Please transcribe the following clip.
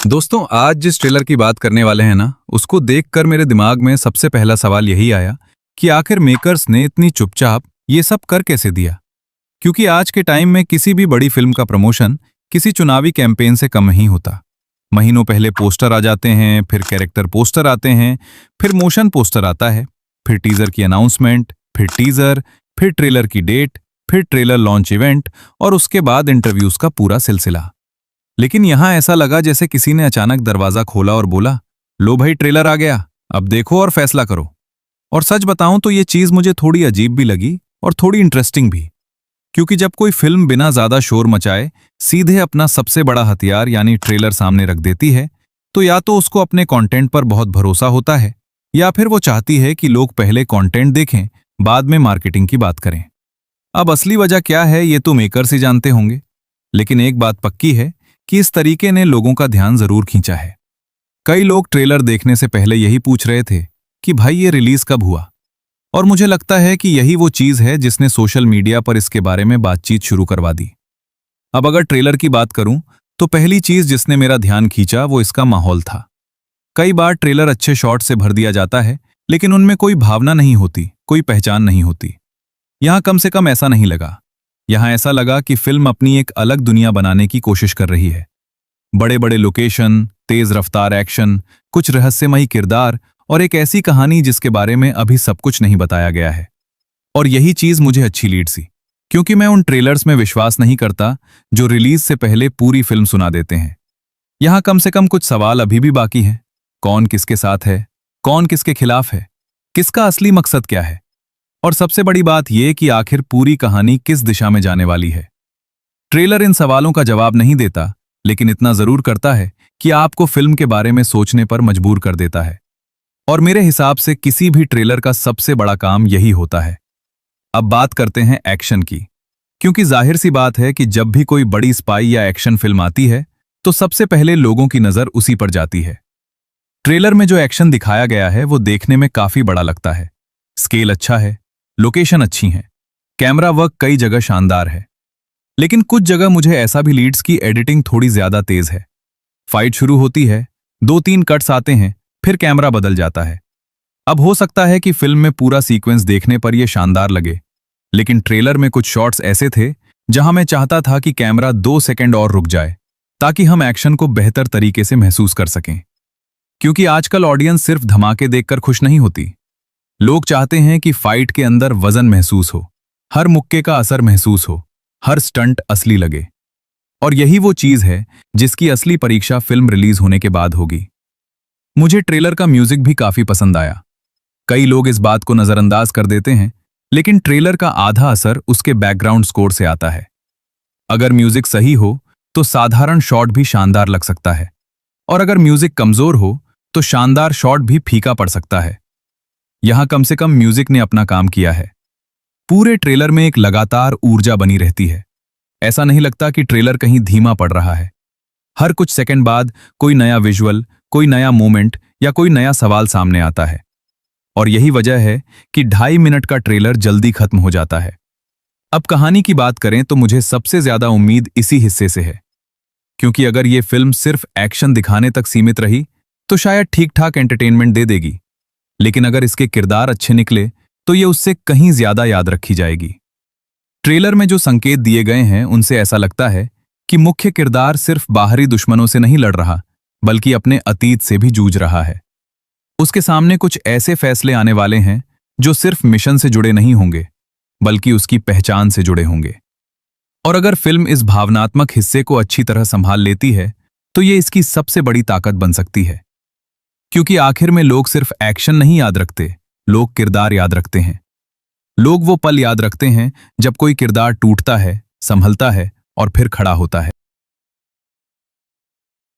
दोस्तों, आज जिस ट्रेलर की बात करने वाले हैं ना, उसको देखकर मेरे दिमाग में सबसे पहला सवाल यही आया कि आखिर मेकर्स ने इतनी चुपचाप ये सब कर कैसे दिया। क्योंकि आज के टाइम में किसी भी बड़ी फिल्म का प्रमोशन किसी चुनावी कैंपेन से कम नहीं होता। महीनों पहले पोस्टर आ जाते हैं, फिर कैरेक्टर पोस्टर आते हैं, फिर मोशन पोस्टर आता है, फिर टीजर की अनाउंसमेंट, फिर टीजर, फिर ट्रेलर की डेट, फिर ट्रेलर लॉन्च इवेंट और उसके बाद इंटरव्यूज का पूरा सिलसिला। लेकिन यहां ऐसा लगा जैसे किसी ने अचानक दरवाजा खोला और बोला, लो भाई ट्रेलर आ गया, अब देखो और फैसला करो। और सच बताऊं तो ये चीज मुझे थोड़ी अजीब भी लगी और थोड़ी इंटरेस्टिंग भी। क्योंकि जब कोई फिल्म बिना ज्यादा शोर मचाए सीधे अपना सबसे बड़ा हथियार यानी ट्रेलर सामने रख देती है, तो या तो उसको अपने कंटेंट पर बहुत भरोसा होता है, या फिर वो चाहती है कि लोग पहले कंटेंट देखें, बाद में मार्केटिंग की बात करें। अब असली वजह क्या है ये तो मेकर्स ही जानते होंगे, लेकिन एक बात पक्की है कि इस तरीके ने लोगों का ध्यान जरूर खींचा है। कई लोग ट्रेलर देखने से पहले यही पूछ रहे थे कि भाई ये रिलीज कब हुआ। और मुझे लगता है कि यही वो चीज है जिसने सोशल मीडिया पर इसके बारे में बातचीत शुरू करवा दी। अब अगर ट्रेलर की बात करूं तो पहली चीज जिसने मेरा ध्यान खींचा वो इसका माहौल था। कई बार ट्रेलर अच्छे शॉट से भर दिया जाता है, लेकिन उनमें कोई भावना नहीं होती, कोई पहचान नहीं होती। यहां कम से कम ऐसा नहीं लगा। यहां ऐसा लगा कि फिल्म अपनी एक अलग दुनिया बनाने की कोशिश कर रही है। बड़े बड़े लोकेशन, तेज रफ्तार एक्शन, कुछ रहस्यमयी किरदार और एक ऐसी कहानी जिसके बारे में अभी सब कुछ नहीं बताया गया है। और यही चीज मुझे अच्छी लीड सी, क्योंकि मैं उन ट्रेलर्स में विश्वास नहीं करता जो रिलीज से पहले पूरी फिल्म सुना देते हैं। यहां कम से कम कुछ सवाल अभी भी बाकी हैं। कौन किसके साथ है, कौन किसके खिलाफ है, किसका असली मकसद क्या है, और सबसे बड़ी बात यह कि आखिर पूरी कहानी किस दिशा में जाने वाली है। ट्रेलर इन सवालों का जवाब नहीं देता, लेकिन इतना जरूर करता है कि आपको फिल्म के बारे में सोचने पर मजबूर कर देता है। और मेरे हिसाब से किसी भी ट्रेलर का सबसे बड़ा काम यही होता है। अब बात करते हैं एक्शन की, क्योंकि जाहिर सी बात है कि जब भी कोई बड़ी स्पाई या एक्शन फिल्म आती है तो सबसे पहले लोगों की नजर उसी पर जाती है। ट्रेलर में जो एक्शन दिखाया गया है वो देखने में काफी बड़ा लगता है। स्केल अच्छा है, लोकेशन अच्छी हैं, कैमरा वर्क कई जगह शानदार है। लेकिन कुछ जगह मुझे ऐसा भी लीड्स की एडिटिंग थोड़ी ज्यादा तेज है। फाइट शुरू होती है, 2-3 कट्स आते हैं, फिर कैमरा बदल जाता है। अब हो सकता है कि फिल्म में पूरा सीक्वेंस देखने पर यह शानदार लगे, लेकिन ट्रेलर में कुछ शॉट्स ऐसे थे जहां मैं चाहता था कि कैमरा 2 सेकंड और रुक जाए, ताकि हम एक्शन को बेहतर तरीके से महसूस कर सकें। क्योंकि आजकल ऑडियंस सिर्फ धमाके देखकर खुश नहीं होती। लोग चाहते हैं कि फाइट के अंदर वजन महसूस हो, हर मुक्के का असर महसूस हो, हर स्टंट असली लगे। और यही वो चीज है जिसकी असली परीक्षा फिल्म रिलीज होने के बाद होगी। मुझे ट्रेलर का म्यूजिक भी काफी पसंद आया। कई लोग इस बात को नजरअंदाज कर देते हैं, लेकिन ट्रेलर का आधा असर उसके बैकग्राउंड स्कोर से आता है। अगर म्यूजिक सही हो तो साधारण शॉट भी शानदार लग सकता है, और अगर म्यूजिक कमजोर हो तो शानदार शॉट भी फीका पड़ सकता है। यहां कम से कम म्यूजिक ने अपना काम किया है। पूरे ट्रेलर में एक लगातार ऊर्जा बनी रहती है। ऐसा नहीं लगता कि ट्रेलर कहीं धीमा पड़ रहा है। हर कुछ सेकंड बाद कोई नया विजुअल, कोई नया मोमेंट या कोई नया सवाल सामने आता है। और यही वजह है कि 2.5 मिनट का ट्रेलर जल्दी खत्म हो जाता है। अब कहानी की बात करें तो मुझे सबसे ज्यादा उम्मीद इसी हिस्से से है। क्योंकि अगर ये फिल्म सिर्फ एक्शन दिखाने तक सीमित रही तो शायद ठीक ठाक एंटरटेनमेंट दे देगी, लेकिन अगर इसके किरदार अच्छे निकले तो ये उससे कहीं ज्यादा याद रखी जाएगी। ट्रेलर में जो संकेत दिए गए हैं उनसे ऐसा लगता है कि मुख्य किरदार सिर्फ बाहरी दुश्मनों से नहीं लड़ रहा, बल्कि अपने अतीत से भी जूझ रहा है। उसके सामने कुछ ऐसे फैसले आने वाले हैं जो सिर्फ मिशन से जुड़े नहीं होंगे, बल्कि उसकी पहचान से जुड़े होंगे। और अगर फिल्म इस भावनात्मक हिस्से को अच्छी तरह संभाल लेती है तो ये इसकी सबसे बड़ी ताकत बन सकती है। क्योंकि आखिर में लोग सिर्फ एक्शन नहीं याद रखते, लोग किरदार याद रखते हैं। लोग वो पल याद रखते हैं जब कोई किरदार टूटता है, संभलता है और फिर खड़ा होता है।